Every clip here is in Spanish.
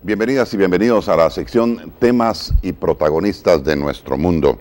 Bienvenidas y bienvenidos a la sección Temas y Protagonistas de Nuestro Mundo.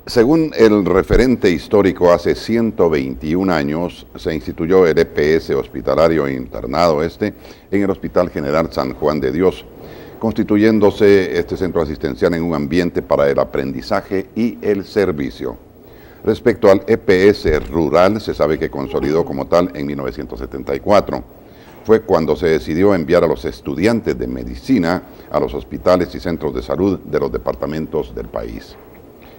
Según el referente histórico, hace 121 años se instituyó el EPS Hospitalario Internado en el Hospital General San Juan de Dios, constituyéndose este centro asistencial en un ambiente para el aprendizaje y el servicio. Respecto al EPS rural, se sabe que consolidó como tal en 1974. Fue cuando se decidió enviar a los estudiantes de medicina a los hospitales y centros de salud de los departamentos del país.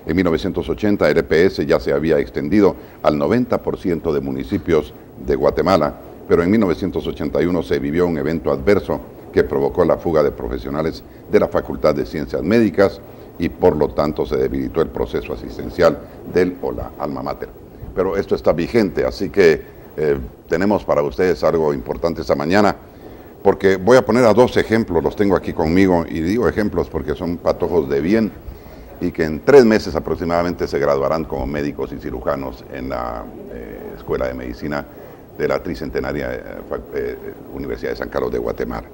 En 1980 el EPS ya se había extendido al 90% de municipios de Guatemala, pero en 1981 se vivió un evento adverso que provocó la fuga de profesionales de la Facultad de Ciencias Médicas y por lo tanto se debilitó el proceso asistencial del o la alma mater. Pero esto está vigente, así que tenemos para ustedes algo importante esta mañana, porque voy a poner a dos ejemplos, los tengo aquí conmigo, y digo ejemplos porque son patojos de bien, y que en 3 meses aproximadamente se graduarán como médicos y cirujanos en la Escuela de Medicina de la tricentenaria Universidad de San Carlos de Guatemala.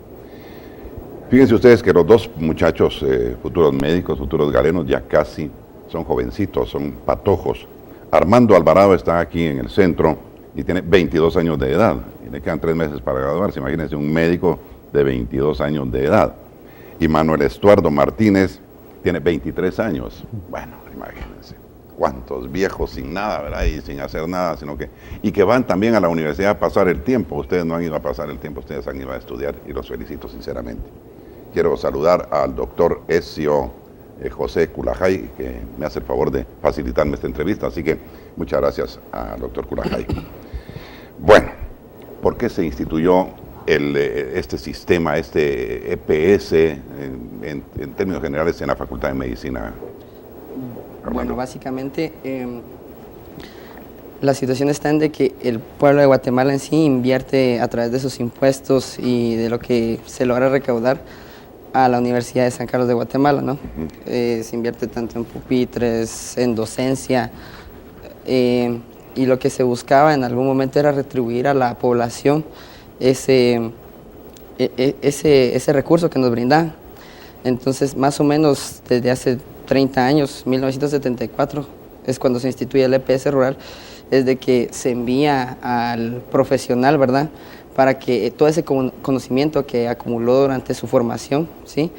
Fíjense ustedes que los dos muchachos, futuros médicos, futuros galenos, ya casi son jovencitos, son patojos. Armando Alvarado está aquí en el centro y tiene 22 años de edad, y le quedan 3 meses para graduarse. Imagínense un médico de 22 años de edad. Y Manuel Estuardo Martínez tiene 23 años. Bueno, imagínense, cuántos viejos sin nada, ¿verdad? Y sin hacer nada, y que van también a la universidad a pasar el tiempo. Ustedes no han ido a pasar el tiempo, ustedes han ido a estudiar, y los felicito sinceramente. Quiero saludar al doctor Ezio José Culajay, que me hace el favor de facilitarme esta entrevista, así que muchas gracias al doctor Culajay. Bueno, ¿por qué se instituyó este sistema, este EPS, en términos generales en la Facultad de Medicina? Armando. Bueno, básicamente la situación está en de que el pueblo de Guatemala en sí invierte a través de sus impuestos y de lo que se logra recaudar a la Universidad de San Carlos de Guatemala, ¿no? Se invierte tanto en pupitres, en docencia, y lo que se buscaba en algún momento era retribuir a la población ese recurso que nos brindan. Entonces, más o menos desde hace 30 años, 1974, es cuando se instituye el EPS rural, es de que se envía al profesional, ¿verdad?, para que todo ese conocimiento que acumuló durante su formación, ¿sí?,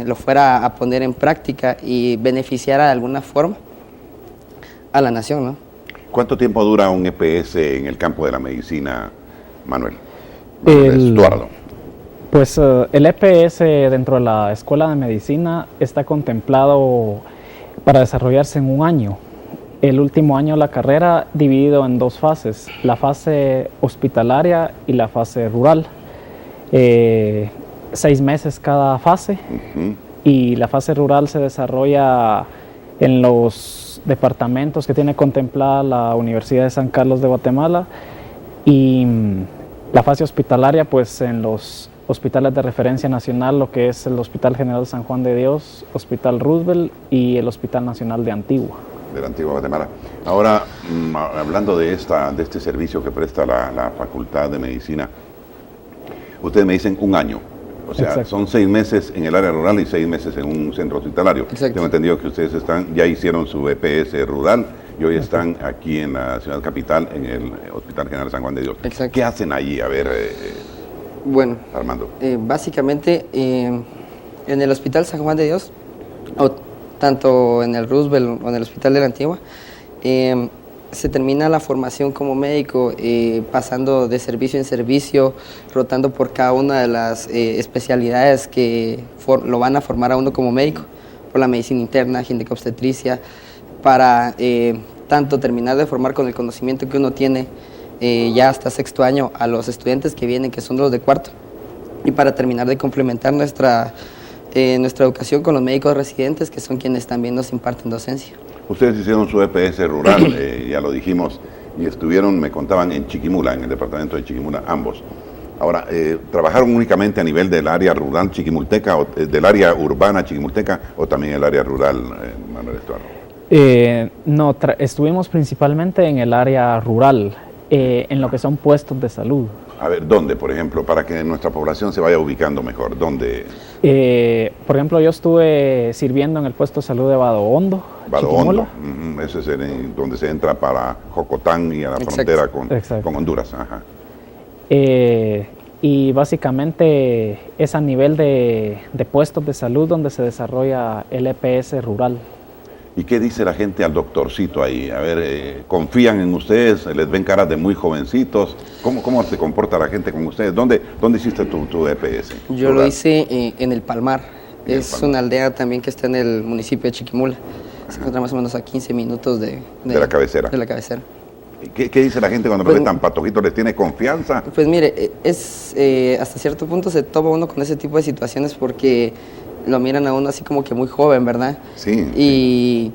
lo fuera a poner en práctica y beneficiara de alguna forma a la nación, ¿no? ¿Cuánto tiempo dura un EPS en el campo de la medicina, Manuel Estuardo? Pues el EPS dentro de la Escuela de Medicina está contemplado para desarrollarse en 1 año. El último año de la carrera dividido en 2 fases, la fase hospitalaria y la fase rural. 6 meses cada fase, y la fase rural se desarrolla en los departamentos que tiene contemplada la Universidad de San Carlos de Guatemala, y la fase hospitalaria pues en los hospitales de referencia nacional, lo que es el Hospital General San Juan de Dios, Hospital Roosevelt y el Hospital Nacional de Antigua. De la Antigua Guatemala. Ahora, hablando de este servicio que presta la Facultad de Medicina, ustedes me dicen 1 año. O sea, exacto, son 6 meses en el área rural y 6 meses en un centro hospitalario. Exacto. Tengo entendido que ustedes ya hicieron su EPS rural y hoy están aquí en la ciudad capital, en el Hospital General San Juan de Dios. Exacto. ¿Qué hacen allí? A ver, bueno, Armando. Básicamente, en el Hospital San Juan de Dios, tanto en el Roosevelt o en el Hospital de la Antigua, se termina la formación como médico, pasando de servicio en servicio, rotando por cada una de las especialidades que lo van a formar a uno como médico, por la medicina interna, ginecobstetricia, para tanto terminar de formar con el conocimiento que uno tiene ya hasta 6º año a los estudiantes que vienen, que son los de 4º, y para terminar de complementar nuestra educación con los médicos residentes, que son quienes también nos imparten docencia. Ustedes hicieron su EPS rural, ya lo dijimos, y estuvieron, me contaban, en Chiquimula, en el departamento de Chiquimula, ambos. Ahora, ¿trabajaron únicamente a nivel del área rural chiquimulteca, o del área urbana chiquimulteca, o también el área rural, Manuel Estuardo? No, estuvimos principalmente en el área rural, en lo que son puestos de salud. A ver, ¿dónde, por ejemplo, para que nuestra población se vaya ubicando mejor? ¿Dónde? Por ejemplo, yo estuve sirviendo en el puesto de salud de Vado Hondo, Vado Chiquimula. Hondo, ese es donde se entra para Jocotán y a la frontera con Honduras. Ajá. Y básicamente es a nivel de puestos de salud donde se desarrolla el EPS rural. ¿Y qué dice la gente al doctorcito ahí? A ver, ¿confían en ustedes? ¿Les ven caras de muy jovencitos? ¿Cómo se comporta la gente con ustedes? ¿Dónde hiciste tu EPS? Yo rural? lo hice en El Palmar. Es una aldea también que está en el municipio de Chiquimula. Se encuentra más o menos a 15 minutos de la cabecera. De la cabecera. ¿Qué dice la gente cuando Pues, lo ve tan patojito? ¿Les tiene confianza? Pues mire, hasta cierto punto se topa uno con ese tipo de situaciones porque lo miran a uno así como que muy joven, ¿verdad? Sí. Y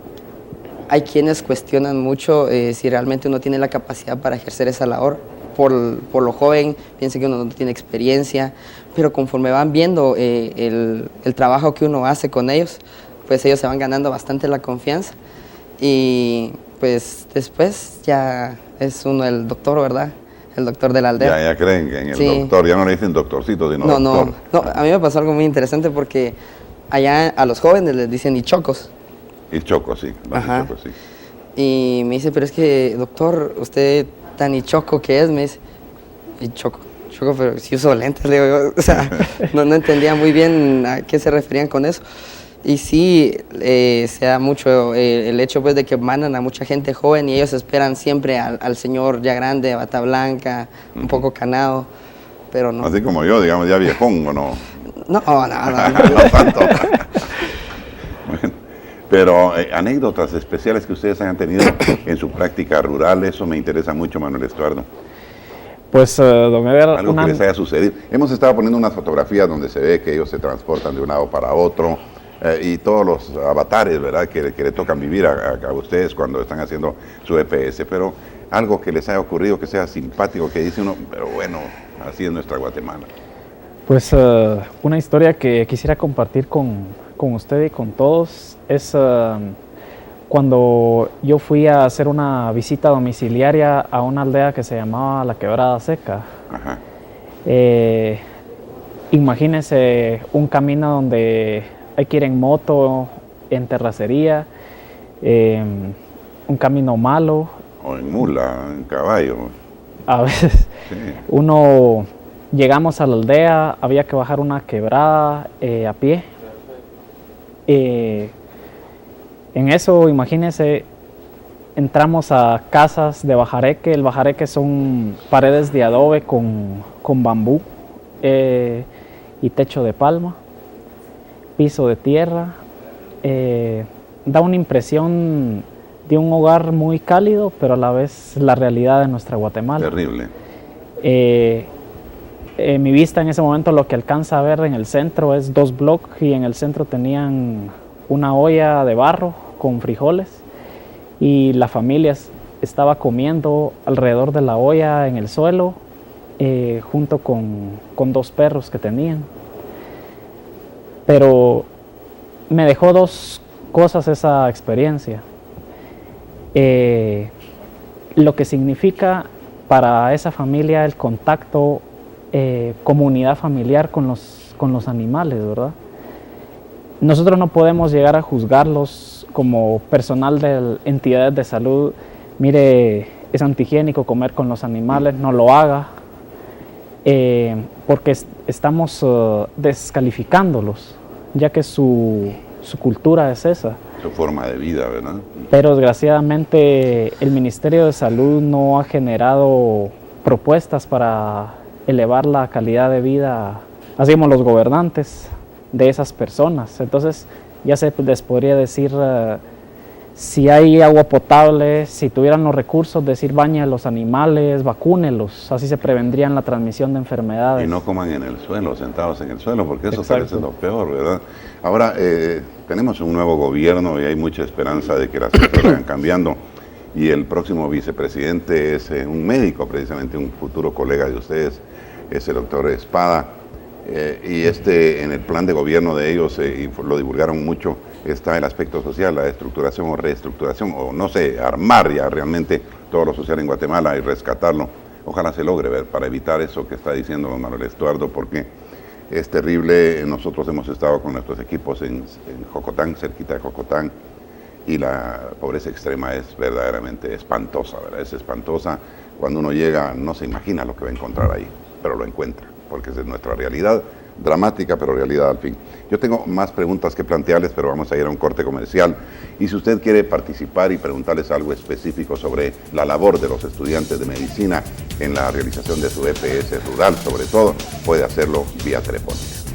hay quienes cuestionan mucho si realmente uno tiene la capacidad para ejercer esa labor. Por lo joven, piensan que uno no tiene experiencia, pero conforme van viendo el trabajo que uno hace con ellos, pues ellos se van ganando bastante la confianza. Y pues después ya es uno el doctor, ¿verdad? El doctor de la aldea. Ya creen que en el Sí. doctor, ya no le dicen doctorcito, sino doctor. No, a mí me pasó algo muy interesante porque allá a los jóvenes les dicen ichocos. Y choco, sí. Ajá. Choco, sí. Y me dice, pero es que, doctor, usted tan ichoco que es, me dice, choco, pero si uso lentes, le digo yo. O sea, no entendía muy bien a qué se referían con eso. Y sí, se da mucho el hecho pues de que mandan a mucha gente joven y ellos esperan siempre al señor ya grande, bata blanca, un poco canado, pero no. Así como yo, digamos, ya viejón, ¿o no? No. No tanto. Bueno, pero anécdotas especiales que ustedes hayan tenido en su práctica rural, eso me interesa mucho, Manuel Estuardo. Pues, don Ever, Algo que les haya sucedido. Hemos estado poniendo unas fotografías donde se ve que ellos se transportan de un lado para otro y todos los avatares, ¿verdad?, que le tocan vivir a ustedes cuando están haciendo su EPS. Pero algo que les haya ocurrido que sea simpático, que dice uno, pero bueno, así es nuestra Guatemala. Pues una historia que quisiera compartir con usted y con todos es cuando yo fui a hacer una visita domiciliaria a una aldea que se llamaba La Quebrada Seca. Ajá. Imagínense un camino donde hay que ir en moto, en terracería, un camino malo. O en mula, en caballo. A veces Sí. Llegamos a la aldea, había que bajar una quebrada a pie. En eso, imagínense, entramos a casas de bajareque. El bajareque son paredes de adobe con bambú y techo de palma, piso de tierra. Da una impresión de un hogar muy cálido, pero a la vez la realidad de nuestra Guatemala. Terrible. Mi vista en ese momento lo que alcanza a ver en el centro es 2 bloques y en el centro tenían una olla de barro con frijoles y la familia estaba comiendo alrededor de la olla en el suelo junto con 2 perros que tenían. Pero me dejó 2 cosas esa experiencia. Lo que significa para esa familia el contacto, comunidad familiar con los animales, ¿verdad? Nosotros no podemos llegar a juzgarlos como personal de entidades de salud. Mire, es antihigiénico comer con los animales, no lo haga, porque estamos descalificándolos, ya que su cultura es esa. Su forma de vida, ¿verdad? Pero desgraciadamente el Ministerio de Salud no ha generado propuestas para elevar la calidad de vida, así como los gobernantes de esas personas. Entonces ya se les podría decir, si hay agua potable, si tuvieran los recursos, decir bañe a los animales, vacúnelos, así se prevendrían la transmisión de enfermedades. Y no coman en el suelo, sentados en el suelo, porque eso Exacto. parece lo peor, ¿verdad? Ahora, tenemos un nuevo gobierno y hay mucha esperanza de que las cosas vayan cambiando. Y el próximo vicepresidente es un médico, precisamente un futuro colega de ustedes, es el doctor Espada. Y en el plan de gobierno de ellos, y lo divulgaron mucho, está el aspecto social, la estructuración o reestructuración, o no sé, armar ya realmente todo lo social en Guatemala y rescatarlo Ojalá se logre ver para evitar eso que está diciendo don Manuel Estuardo, porque es terrible. Nosotros hemos estado con nuestros equipos en Jocotán, cerquita de Jocotán, y la pobreza extrema es verdaderamente espantosa, ¿verdad? Es espantosa. Cuando uno llega no se imagina lo que va a encontrar ahí, pero lo encuentra, porque esa es nuestra realidad, dramática, pero realidad al fin. Yo tengo más preguntas que plantearles, pero vamos a ir a un corte comercial. Y si usted quiere participar y preguntarles algo específico sobre la labor de los estudiantes de medicina en la realización de su EPS rural, sobre todo, puede hacerlo vía telefónica.